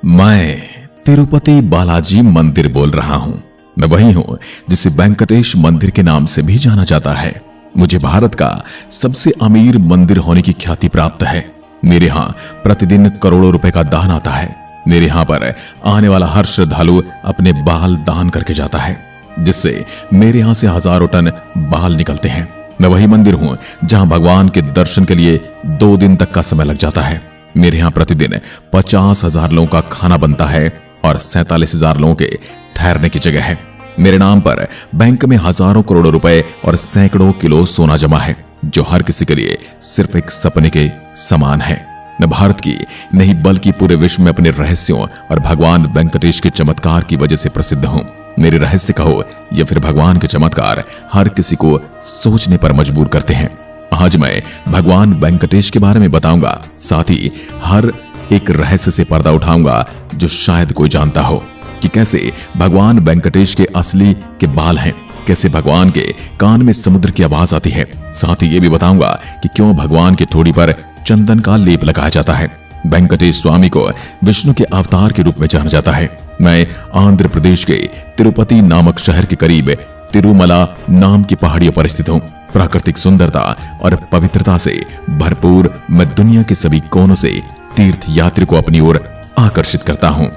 मैं तिरुपति बालाजी मंदिर बोल रहा हूं। मैं वही हूं जिसे वेंकटेश मंदिर के नाम से भी जाना जाता है। मुझे भारत का सबसे अमीर मंदिर होने की ख्याति प्राप्त है। मेरे यहां प्रतिदिन करोड़ों रुपए का दान आता है। मेरे यहां पर आने वाला हर श्रद्धालु अपने बाल दान करके जाता है, जिससे मेरे यहां से हजारों टन बाल निकलते हैं। मैं वही मंदिर हूं जहां भगवान के दर्शन के लिए 2 दिन तक का समय लग जाता है। मेरे यहां प्रतिदिन 50,000 लोगों का खाना बनता है और 47,000 लोगों के ठहरने की जगह है। मेरे नाम पर बैंक में हजारों करोड़ों रुपए और सैकड़ों किलो सोना जमा है, जो हर किसी के लिए सिर्फ एक सपने के समान है। मैं भारत की नहीं बल्कि पूरे विश्व में अपने रहस्यों और भगवान वेंकटेश के चमत्कार की वजह से प्रसिद्ध हूं। मेरे रहस्य कहो या फिर भगवान के चमत्कार हर किसी को सोचने पर मजबूर करते हैं। आज मैं भगवान वेंकटेश के बारे में बताऊंगा, साथ ही हर एक रहस्य से पर्दा उठाऊंगा जो शायद कोई जानता हो कि कैसे भगवान वेंकटेश के असली के बाल हैं, कैसे भगवान के कान में समुद्र की आवाज आती है। साथ ही ये भी बताऊंगा कि क्यों भगवान की ठोड़ी पर चंदन का लेप लगाया जाता है। वेंकटेश स्वामी को विष्णु के अवतार के रूप में जाना जाता है। मैं आंध्र प्रदेश के तिरुपति नामक शहर के करीब तिरुमला नाम की पहाड़ियों पर स्थित हूँ। प्राकृतिक सुंदरता और पवित्रता से भरपूर मैं दुनिया के सभी कोनों से तीर्थ यात्री को अपनी ओर आकर्षित करता हूँ।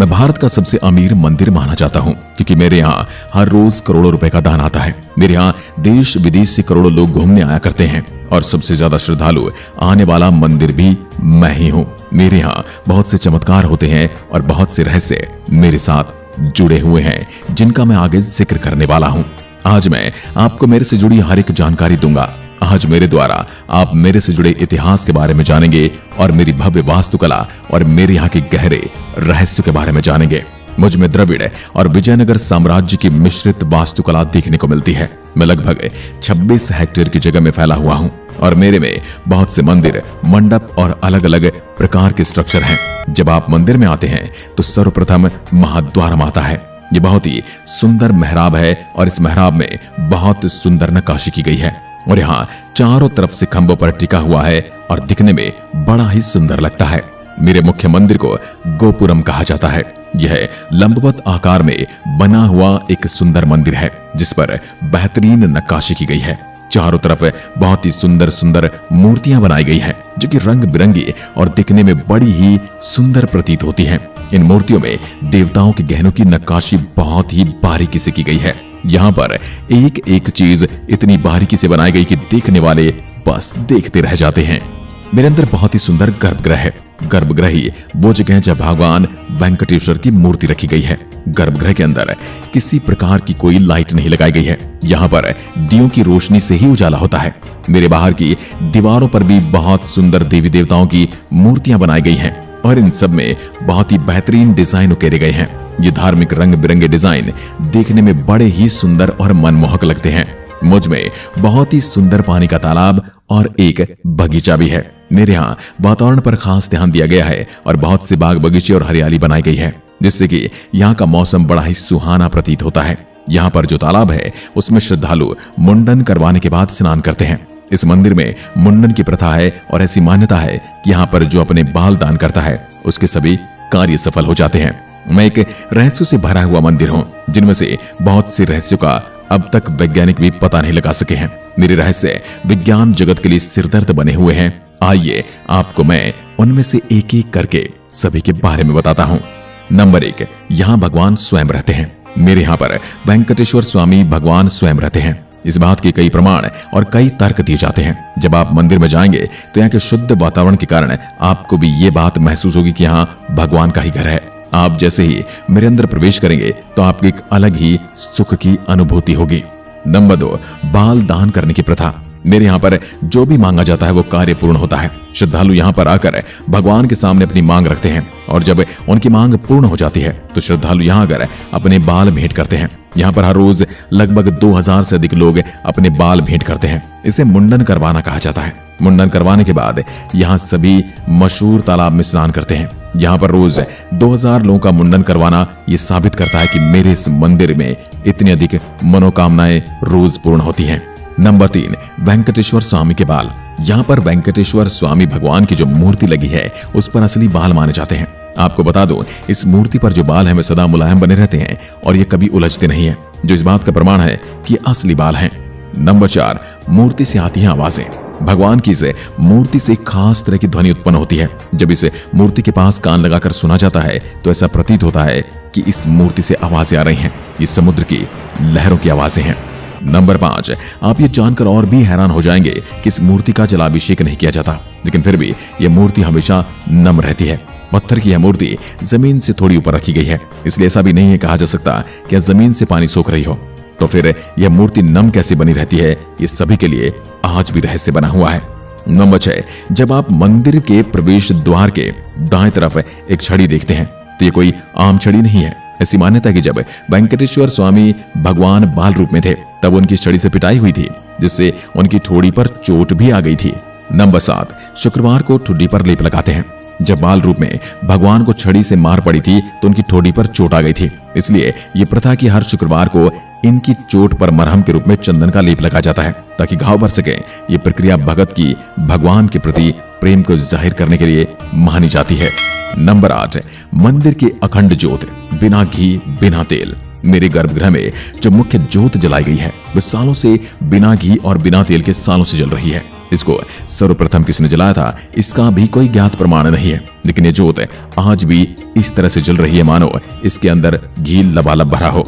मैं भारत का सबसे अमीर मंदिर माना जाता हूँ क्योंकि मेरे यहाँ हर रोज करोड़ों रुपए का दान आता है। मेरे यहाँ देश विदेश से करोड़ों लोग घूमने आया करते हैं और सबसे ज्यादा श्रद्धालु आने वाला मंदिर भी मैं ही हूँ। मेरे यहाँ बहुत से चमत्कार होते हैं और बहुत से रहस्य मेरे साथ जुड़े हुए हैं, जिनका मैं आगे जिक्र करने वाला हूँ। आज मैं आपको मेरे से जुड़ी हर एक जानकारी दूंगा। आज मेरे द्वारा आप मेरे से जुड़े इतिहास के बारे में जानेंगे और मेरी भव्य वास्तुकला और मेरे यहाँ के गहरे रहस्यों के बारे में जानेंगे। मुझ में द्रविड़ और विजयनगर साम्राज्य की मिश्रित वास्तुकला देखने को मिलती है। मैं लगभग 26 हेक्टेयर की जगह में फैला हुआ हूँ और मेरे में बहुत से मंदिर, मंडप और अलग अलग प्रकार के स्ट्रक्चर हैं। जब आप मंदिर में आते हैं तो सर्वप्रथम महाद्वार आता है। ये बहुत ही सुंदर मेहराब है और इस मेहराब में बहुत सुंदर नक्काशी की गई है और यहाँ चारों तरफ से खंभों पर टिका हुआ है और दिखने में बड़ा ही सुंदर लगता है। मेरे मुख्य मंदिर को गोपुरम कहा जाता है। यह लंबवत आकार में बना हुआ एक सुंदर मंदिर है जिस पर बेहतरीन नक्काशी की गई है। चारों तरफ बहुत ही सुंदर सुंदर मूर्तियां बनाई गई हैं, जो कि रंग बिरंगी और दिखने में बड़ी ही सुंदर प्रतीत होती हैं। इन मूर्तियों में देवताओं के गहनों की नक्काशी बहुत ही बारीकी से की गई है। यहाँ पर एक एक चीज इतनी बारीकी से बनाई गई कि देखने वाले बस देखते रह जाते हैं। मेरे अंदर बहुत ही सुंदर गर्भगृह है। गर्भगृह ही वो जगह है जहाँ भगवान वेंकटेश्वर की मूर्ति रखी गई है। गर्भगृह के अंदर किसी प्रकार की कोई लाइट नहीं लगाई गई है। यहाँ पर दियों की रोशनी से ही उजाला होता है। मेरे बाहर की दीवारों पर भी बहुत सुंदर देवी देवताओं की मूर्तियां बनाई गई हैं और इन सब में बहुत ही बेहतरीन डिजाइन उकेरे गए हैं। ये धार्मिक रंग बिरंगे डिजाइन देखने में बड़े ही सुंदर और मनमोहक लगते हैं। मुझ में बहुत ही सुंदर पानी का तालाब और एक बगीचा भी है। मेरे यहाँ वातावरण पर खास ध्यान दिया गया है और बहुत से बाग बगीचे और हरियाली बनाई गई है, जिससे कि यहाँ का मौसम बड़ा ही सुहाना प्रतीत होता है। यहाँ पर जो तालाब है उसमें श्रद्धालु मुंडन करवाने के बाद स्नान करते हैं। इस मंदिर में मुंडन की प्रथा है और ऐसी मान्यता है कि यहाँ पर जो अपने बाल दान करता है उसके सभी कार्य सफल हो जाते हैं। मैं एक रहस्यों से भरा हुआ मंदिर हूँ, जिनमें से बहुत से रहस्यों का अब तक वैज्ञानिक भी पता नहीं लगा सके हैं। मेरे रहस्य विज्ञान जगत के लिए सिरदर्द बने हुए हैं। आइए आपको मैं उनमें से एक एक करके सभी के बारे में बताता हूँ। नंबर 1, यहाँ भगवान स्वयं रहते हैं। मेरे यहाँ पर वेंकटेश्वर स्वामी भगवान स्वयं रहते हैं। इस बात के कई प्रमाण और कई तर्क दिए जाते हैं। जब आप मंदिर में जाएंगे तो यहाँ के शुद्ध वातावरण के कारण आपको भी ये बात महसूस होगी कि यहाँ भगवान का ही घर है। आप जैसे ही मेरे अंदर प्रवेश करेंगे तो आपको एक अलग ही सुख की अनुभूति होगी। नंबर 2, बाल दान करने की प्रथा। मेरे यहाँ पर जो भी मांगा जाता है वो कार्य पूर्ण होता है। श्रद्धालु यहाँ पर आकर भगवान के सामने अपनी मांग रखते हैं और जब उनकी मांग पूर्ण हो जाती है तो श्रद्धालु यहाँ आकर अपने बाल भेंट करते हैं। यहाँ पर हर रोज लगभग 2000 से अधिक लोग अपने बाल भेंट करते हैं। इसे मुंडन करवाना कहा जाता है। मुंडन करवाने के बाद यहाँ सभी मशहूर तालाब में स्नान करते हैं। यहाँ पर रोज 2000 लोगों का मुंडन करवाना ये साबित करता है कि मेरे इस मंदिर में इतनी अधिक मनोकामनाएं रोज पूर्ण होती हैं। नंबर 3, वेंकटेश्वर स्वामी के बाल। यहाँ पर वेंकटेश्वर स्वामी भगवान की जो मूर्ति लगी है उस पर असली बाल माने जाते हैं। आपको बता दूं, इस मूर्ति पर जो बाल हैं वे सदा मुलायम बने रहते हैं और ये कभी उलझते नहीं है, जो इस बात का प्रमाण है कि ये असली बाल हैं। नंबर 4, मूर्ति से आती हैं आवाजें। भगवान की इस मूर्ति से खास तरह की ध्वनि उत्पन्न होती है। जब इस मूर्ति के पास कान लगाकर सुना जाता है तो ऐसा प्रतीत होता है कि इस मूर्ति से आवाजें आ रही हैं। ये समुद्र की लहरों की आवाजें हैं। नंबर 5, आप ये जानकर और भी हैरान हो जाएंगे कि इस मूर्ति का जलाभिषेक नहीं किया जाता, लेकिन फिर भी यह मूर्ति हमेशा नम रहती है। पत्थर की यह मूर्ति जमीन से थोड़ी ऊपर रखी गई है, इसलिए ऐसा भी नहीं है कहा जा सकता कि यह जमीन से पानी सोख रही हो। तो फिर यह मूर्ति नम कैसे बनी रहती है, ये सभी के लिए आज भी रहस्य बना हुआ है। नंबर 6, जब आप मंदिर के प्रवेश द्वार के दाएं तरफ एक छड़ी देखते हैं तो ये कोई आम छड़ी नहीं है। ऐसी मान्यता है कि जब वेंकटेश्वर स्वामी भगवान बाल रूप में थे तब उनकी छड़ी से पिटाई हुई थी, जिससे उनकी ठोड़ी पर चोट भी आ गई थी। नंबर 7, शुक्रवार को ठुड्डी पर लेप लगाते हैं। जब बाल रूप में भगवान को छड़ी से मार पड़ी थी तो उनकी ठोड़ी पर चोट आ गई थी, इसलिए ये प्रथा कि हर शुक्रवार को इनकी चोट पर मरहम के रूप में चंदन का लेप लगाया जाता है ताकि घाव भर सके। ये प्रक्रिया भगत की भगवान के प्रति प्रेम को जाहिर करने के लिए मानी जाती है। नंबर 8, मंदिर की अखंड ज्योत बिना घी बिना तेल। मेरे गर्भगृह में जो मुख्य ज्योत जलाई गई है वो सालों से बिना घी और बिना तेल के सालों से जल रही है। इसको सर्वप्रथम किसने जलाया था इसका भी कोई ज्ञात प्रमाण नहीं है, लेकिन ये ज्योत आज भी इस तरह से जल रही है मानो इसके अंदर घी लबालब भरा हो।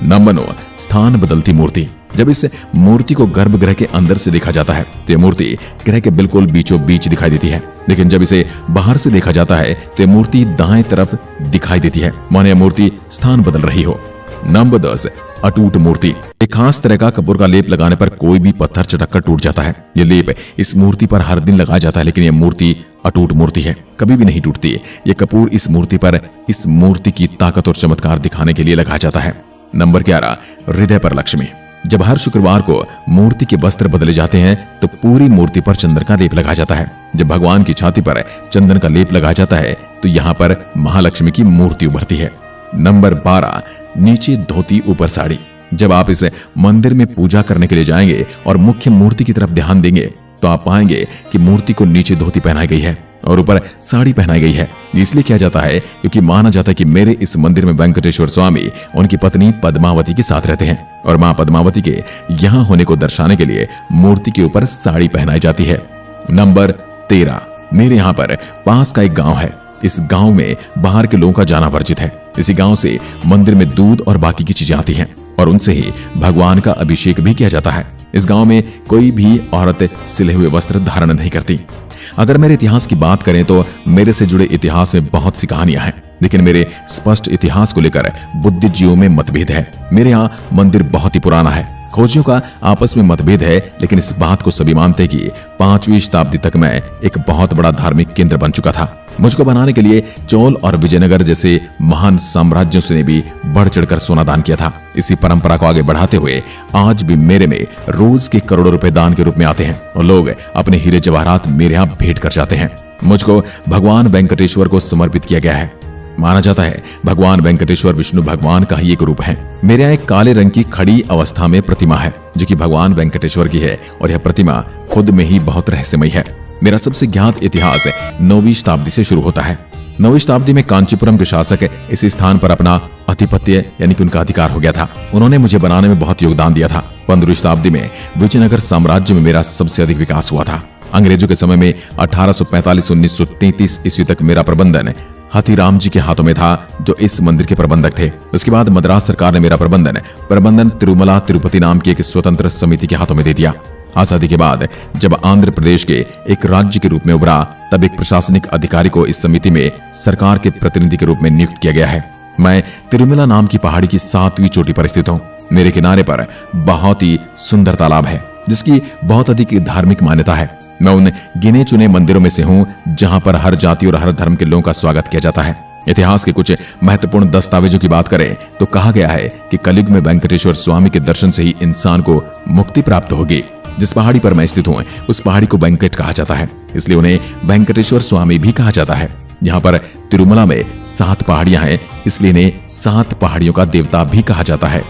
नंबर 9, स्थान बदलती मूर्ति। जब इस मूर्ति को गर्भगृह के अंदर से देखा जाता है तो ये मूर्ति गृह के बिल्कुल बीचों बीच दिखाई देती है, लेकिन जब इसे बाहर से देखा जाता है तो ये मूर्ति दाएं तरफ दिखाई देती है, मानो यह मूर्ति स्थान बदल रही हो। नंबर 10, अटूट मूर्ति। एक खास तरह का कपूर का लेप लगाने पर कोई भी पत्थर चटक कर टूट जाता है। ये लेप इस मूर्ति पर हर दिन लगाया जाता है, लेकिन यह मूर्ति अटूट मूर्ति है, कभी भी नहीं टूटती। ये कपूर इस मूर्ति पर इस मूर्ति की ताकत और चमत्कार दिखाने के लिए लगाया जाता है। नंबर 11, हृदय पर लक्ष्मी। जब हर शुक्रवार को मूर्ति के वस्त्र बदले जाते हैं तो पूरी मूर्ति पर चंदन का लेप लगाया जाता है। जब भगवान की छाती पर चंदन का लेप लगाया जाता है तो यहाँ पर महालक्ष्मी की मूर्ति उभरती है। नंबर 12, नीचे धोती ऊपर साड़ी। जब आप इस मंदिर में पूजा करने के लिए जाएंगे और मुख्य मूर्ति की तरफ ध्यान देंगे तो आप पाएंगे कि मूर्ति को नीचे धोती पहनाई गई है और ऊपर साड़ी पहनाई गई है। इसलिए किया जाता है क्योंकि माना जाता है कि मेरे इस मंदिर में वेंकटेश्वर स्वामी उनकी पत्नी पद्मावती के साथ रहते हैं और मां पद्मावती के यहाँ होने को दर्शाने के लिए मूर्ति के ऊपर साड़ी पहनाई जाती है। नंबर 13, मेरे यहाँ पर पास का एक गांव है। इस गांव में बाहर के लोगों का जाना वर्जित है। इसी गांव से मंदिर में दूध और बाकी की चीजें आती हैं और उनसे ही भगवान का अभिषेक भी किया जाता है। इस गांव में कोई भी औरत सिले हुए वस्त्र धारण नहीं करती। अगर मेरे इतिहास की बात करें तो मेरे से जुड़े इतिहास में बहुत सी कहानियां हैं, लेकिन मेरे स्पष्ट इतिहास को लेकर बुद्धिजीवियों में मतभेद है। मेरे यहाँ मंदिर बहुत ही पुराना है। खोजियों का आपस में मतभेद है, लेकिन इस बात को सभी मानते कि 5वीं शताब्दी तक मैं एक बहुत बड़ा धार्मिक केंद्र बन चुका था। मुझको बनाने के लिए चोल और विजयनगर जैसे महान साम्राज्यों से भी बढ़ चढ़कर सोना दान किया था। इसी परंपरा को आगे बढ़ाते हुए आज भी मेरे में रोज के करोड़ों रुपए दान के रूप में आते हैं और लोग अपने हीरे जवाहरात मेरे यहाँ भेंट कर जाते हैं। मुझको भगवान वेंकटेश्वर को समर्पित किया गया है। माना जाता है भगवान वेंकटेश्वर विष्णु भगवान का ही एक रूप है। मेरे यहाँ एक काले रंग की खड़ी अवस्था में प्रतिमा है जो कि भगवान वेंकटेश्वर की है और यह प्रतिमा खुद में ही बहुत रहस्यमयी है। मेरा सबसे ज्ञात इतिहास 9वीं शताब्दी से शुरू होता है। 9वीं शताब्दी में कांचीपुरम के शासक इस स्थान पर अपना आधिपत्य यानी कि उनका अधिकार हो गया था। उन्होंने मुझे बनाने में बहुत योगदान दिया था। 15वीं शताब्दी में विजयनगर साम्राज्य में मेरा सबसे अधिक विकास हुआ था। अंग्रेजों के समय में 1845-1933 ईस्वी तक मेरा प्रबंधन हाथीराम जी के हाथों में था, जो इस मंदिर के प्रबंधक थे। उसके बाद मद्रास सरकार ने मेरा प्रबंधन तिरुमला तिरुपति नाम की एक स्वतंत्र समिति के हाथों में दे दिया। आजादी के बाद जब आंध्र प्रदेश के एक राज्य के रूप में उभरा तब एक प्रशासनिक अधिकारी को इस समिति में सरकार के प्रतिनिधि के रूप में नियुक्त किया गया है। मैं तिरुमला नाम की पहाड़ी की 7वीं चोटी पर स्थित हूँ। मेरे किनारे पर बहुत ही सुंदर तालाब है जिसकी बहुत अधिक धार्मिक मान्यता है। मैं उन गिने चुने मंदिरों में से हूँ जहाँ पर हर जाति और हर धर्म के लोगों का स्वागत किया जाता है। इतिहास के कुछ महत्वपूर्ण दस्तावेजों की बात करें तो कहा गया है कि कलयुग में वेंकटेश्वर स्वामी के दर्शन से ही इंसान को मुक्ति प्राप्त होगी। जिस पहाड़ी पर मैं स्थित हूँ उस पहाड़ी को वेंकट कहा जाता है, इसलिए उन्हें वेंकटेश्वर स्वामी भी कहा जाता है। यहाँ पर तिरुमला में 7 पहाड़ियां हैं, इसलिए इन्हें 7 पहाड़ियों का देवता भी कहा जाता है।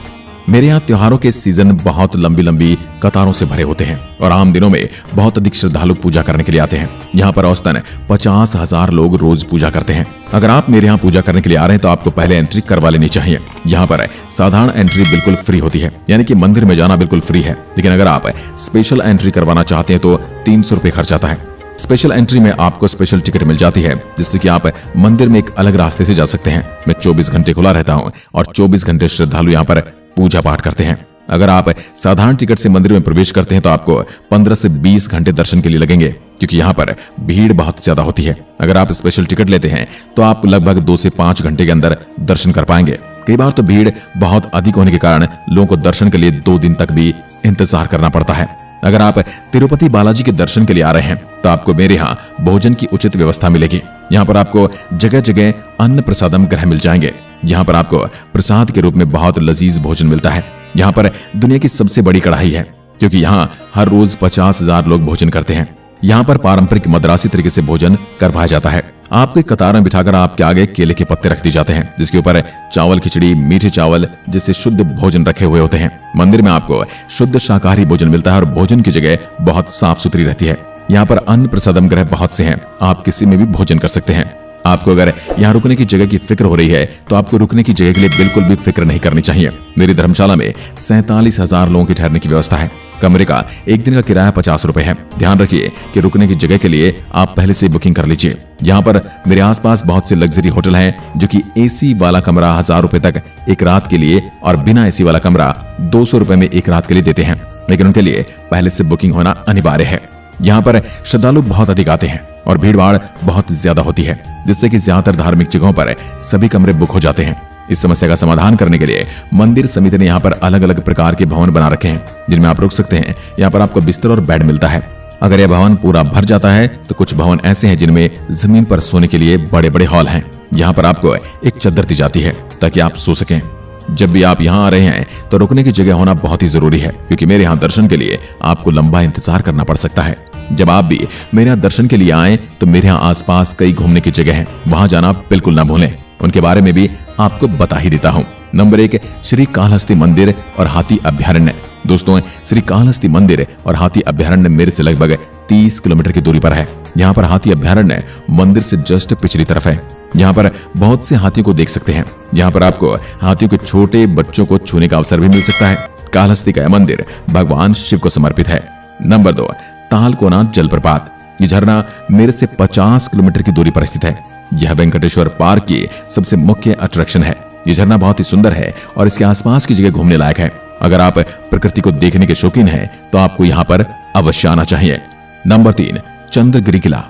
मेरे यहाँ त्योहारों के सीजन बहुत लंबी लंबी कतारों से भरे होते हैं और आम दिनों में बहुत अधिक श्रद्धालु पूजा करने के लिए आते हैं। यहाँ पर औसतन 50,000 लोग रोज पूजा करते हैं। अगर आप मेरे यहाँ पूजा करने के लिए आ रहे हैं तो आपको पहले एंट्री करवा लेनी चाहिए। यहाँ पर साधारण एंट्री बिल्कुल फ्री होती है, यानी कि मंदिर में जाना बिल्कुल फ्री है। लेकिन अगर आप स्पेशल एंट्री करवाना चाहते हैं तो 300 रुपये खर्च आता है। स्पेशल एंट्री में आपको स्पेशल टिकट मिल जाती है, जिससे कि आप मंदिर में एक अलग रास्ते से जा सकते हैं। मैं 24 घंटे खुला रहता हूँ और 24 घंटे श्रद्धालु यहाँ पर पूजा पाठ करते हैं। अगर आप साधारण टिकट से मंदिर में प्रवेश करते हैं तो आपको 15 से 20 घंटे दर्शन के लिए लगेंगे, क्योंकि यहाँ पर भीड़ बहुत ज्यादा होती है। अगर आप स्पेशल टिकट लेते हैं तो आप लगभग 2 से 5 घंटे के अंदर दर्शन कर पाएंगे। कई बार तो भीड़ बहुत अधिक होने के कारण लोगों को दर्शन के लिए 2 दिन तक भी इंतजार करना पड़ता है। अगर आप तिरुपति बालाजी के दर्शन के लिए आ रहे हैं तो आपको मेरे यहाँ भोजन की उचित व्यवस्था मिलेगी। यहाँ पर आपको जगह जगह अन्न प्रसादम ग्रह मिल जाएंगे। यहाँ पर आपको प्रसाद के रूप में बहुत लजीज भोजन मिलता है। यहाँ पर दुनिया की सबसे बड़ी कढ़ाई है, क्योंकि यहाँ हर रोज 50,000 लोग भोजन करते हैं। यहाँ पर पारंपरिक मद्रासी तरीके से भोजन करवाया जाता है। आपको एक कतार में बिठाकर आपके आगे केले के पत्ते रख दिए जाते हैं, जिसके ऊपर चावल खिचड़ी, मीठे चावल जैसे शुद्ध भोजन रखे हुए होते हैं। मंदिर में आपको शुद्ध शाकाहारी भोजन मिलता है और भोजन की जगह बहुत साफ सुथरी रहती है। यहाँ पर अन्न प्रसादम ग्रह बहुत से हैं, आप किसी में भी भोजन कर सकते हैं। आपको अगर यहाँ रुकने की जगह की फिक्र हो रही है तो आपको रुकने की जगह के लिए बिल्कुल भी फिक्र नहीं करनी चाहिए। मेरी धर्मशाला में 47,000 लोगों की ठहरने की व्यवस्था है। कमरे का एक दिन का किराया 50 रुपए है। ध्यान रखिए कि रुकने की जगह के लिए आप पहले से बुकिंग कर लीजिए। यहाँ पर मेरे आसपास बहुत से लग्जरी होटल हैं, जो कि एसी वाला कमरा 1000 रुपए तक एक रात के लिए और बिना एसी वाला कमरा 200 रुपए में एक रात के लिए देते हैं, लेकिन उनके लिए पहले से बुकिंग होना अनिवार्य है। यहाँ पर श्रद्धालु बहुत अधिक आते हैं और भीड़ भाड़ बहुत ज्यादा होती है, जिससे कि ज्यादातर धार्मिक जगहों पर सभी कमरे बुक हो जाते हैं। इस समस्या का समाधान करने के लिए मंदिर समिति ने यहाँ पर अलग अलग प्रकार के भवन बना रखे हैं, जिनमें आप रुक सकते हैं। यहाँ पर आपको बिस्तर और बेड मिलता है। अगर यह भवन पूरा भर जाता है तो कुछ भवन ऐसे हैं जिनमें जमीन पर सोने के लिए बड़े बड़े हॉल हैं। यहाँ पर आपको एक चादर दी जाती है ताकि आप सो सकें। जब भी आप यहाँ आ रहे हैं तो रुकने की जगह होना बहुत ही जरूरी है, क्योंकि मेरे यहाँ दर्शन के लिए आपको लंबा इंतजार करना पड़ सकता है। जब आप भी मेरे यहाँ दर्शन के लिए आए तो मेरे यहाँ आसपास कई घूमने की जगह हैं, वहां जाना बिल्कुल ना भूलें। उनके बारे में भी आपको बता ही देता हूँ। नंबर 1, श्री कालहस्ती मंदिर और हाथी अभ्यारण्य। दोस्तों, श्री कालहस्ती मंदिर और हाथी अभ्यारण्य मेरे से लगभग 30 किलोमीटर की दूरी पर है। यहाँ पर हाथी अभ्यारण्य मंदिर से जस्ट पिछली तरफ है। यहाँ पर बहुत से हाथियों को देख सकते हैं। यहाँ पर आपको हाथियों के छोटे बच्चों को छूने का अवसर भी मिल सकता है। कालहस्ती का मंदिर भगवान शिव को समर्पित है। नंबर 2, तालकोना जलप्रपात। ये झरना मेरठ से 50 किलोमीटर की दूरी पर स्थित है। यह वेंकटेश्वर पार्क की सबसे मुख्य अट्रैक्शन है। ये झरना बहुत ही सुंदर है और इसके आसपास की जगह घूमने लायक है। अगर आप प्रकृति को देखने के शौकीन हैं तो आपको यहाँ पर अवश्य आना चाहिए। नंबर 3, चंद्रगिरी किला।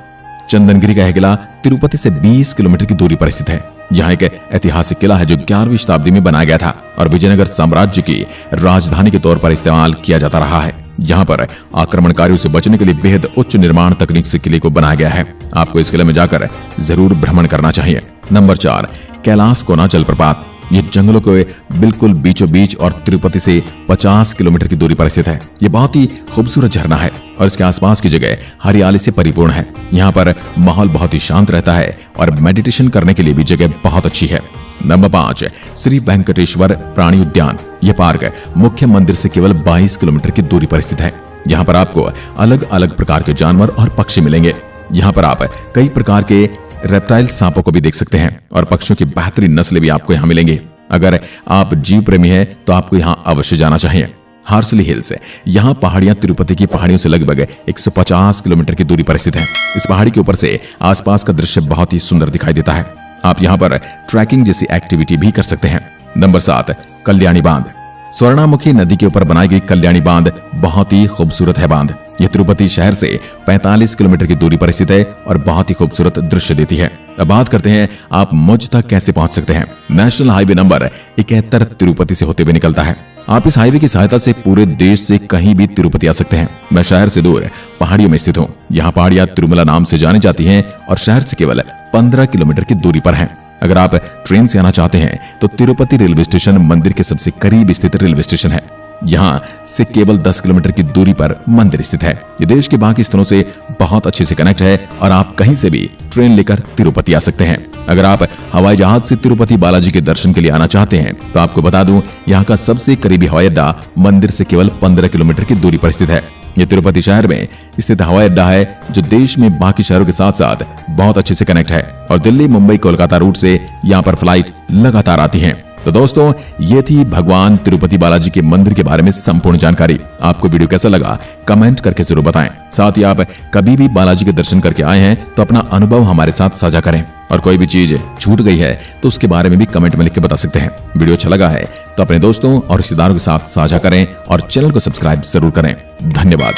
चंदनगिरी का यह किला तिरुपति से 20 किलोमीटर की दूरी पर स्थित है। यहाँ एक ऐतिहासिक किला है जो 11वीं शताब्दी में बनाया गया था और विजयनगर साम्राज्य की राजधानी के तौर पर इस्तेमाल किया जाता रहा है। यहाँ पर आक्रमणकारियों से बचने के लिए बेहद उच्च निर्माण तकनीक से किले को बनाया गया है। आपको इस किले में जाकर जरूर भ्रमण करना चाहिए। नंबर 4, कैलाश कोना जलप्रपात। ये जंगलों के बिल्कुल बीचों बीच और तिरुपति से 50 किलोमीटर की दूरी पर स्थित है। ये बहुत ही खूबसूरत झरना है और इसके आसपास की जगह हरियाली से परिपूर्ण है। यहाँ पर माहौल बहुत ही शांत रहता है और मेडिटेशन करने के लिए भी जगह बहुत अच्छी है। नंबर 5, श्री वेंकटेश्वर प्राणी उद्यान। यह पार्क मुख्य मंदिर से केवल 22 किलोमीटर की दूरी पर स्थित है। यहाँ पर आपको अलग अलग प्रकार के जानवर और पक्षी मिलेंगे। यहाँ पर आप कई प्रकार के रेप्टाइल सांपों को भी देख सकते हैं और पक्षियों की बेहतरीन नस्लें भी आपको यहाँ मिलेंगी। अगर आप जीव प्रेमी हैं तो आपको यहाँ अवश्य जाना चाहिए। हार्सली हिल्स। यहाँ पहाड़ियां तिरुपति की पहाड़ियों से लगभग 150 किलोमीटर की दूरी पर स्थित हैं। इस पहाड़ी के ऊपर से आसपास का दृश्य बहुत ही सुंदर दिखाई देता है। आप यहाँ पर ट्रैकिंग जैसी एक्टिविटी भी कर सकते हैं। नंबर 7, कल्याणी बांध। स्वर्णामुखी नदी के ऊपर बनाई गई कल्याणी बांध बहुत ही खूबसूरत है। बांध यह तिरुपति शहर से 45 किलोमीटर की दूरी पर स्थित है और बहुत ही खूबसूरत दृश्य देती है। अब बात करते हैं आप मुझ तक कैसे पहुंच सकते हैं। नेशनल हाईवे नंबर 71 तिरुपति से होते हुए निकलता है। आप इस हाईवे की सहायता से पूरे देश से कहीं भी तिरुपति आ सकते हैं। मैं शहर से दूर पहाड़ियों में स्थित हूँ। यहाँ पहाड़ियां तिरुमला नाम से जानी जाती हैं और शहर से केवल 15 किलोमीटर की दूरी पर हैं। अगर आप ट्रेन से आना चाहते हैं तो तिरुपति रेलवे स्टेशन मंदिर के सबसे करीब स्थित रेलवे स्टेशन है। यहाँ से केवल 10 किलोमीटर की दूरी पर मंदिर स्थित है। ये देश के बाकी स्थलों से बहुत अच्छे से कनेक्ट है और आप कहीं से भी ट्रेन लेकर तिरुपति आ सकते हैं। अगर आप हवाई जहाज से तिरुपति बालाजी के दर्शन के लिए आना चाहते हैं तो आपको बता दूं, यहाँ का सबसे करीबी हवाई अड्डा मंदिर से केवल 15 किलोमीटर की दूरी पर स्थित है। ये तिरुपति शहर में स्थित हवाई अड्डा है जो देश में बाकी शहरों के साथ साथ बहुत अच्छे से कनेक्ट है और दिल्ली, मुंबई, कोलकाता रूट से यहाँ पर फ्लाइट लगातार आती हैं। तो दोस्तों, ये थी भगवान तिरुपति बालाजी के मंदिर के बारे में संपूर्ण जानकारी। आपको वीडियो कैसा लगा कमेंट करके जरूर बताएं। साथ ही आप कभी भी बालाजी के दर्शन करके आए हैं तो अपना अनुभव हमारे साथ साझा करें और कोई भी चीज छूट गई है तो उसके बारे में भी कमेंट में लिख के बता सकते हैं। वीडियो अच्छा लगा है तो अपने दोस्तों और रिश्तेदारों के साथ साझा करें और चैनल को सब्सक्राइब जरूर करें। धन्यवाद।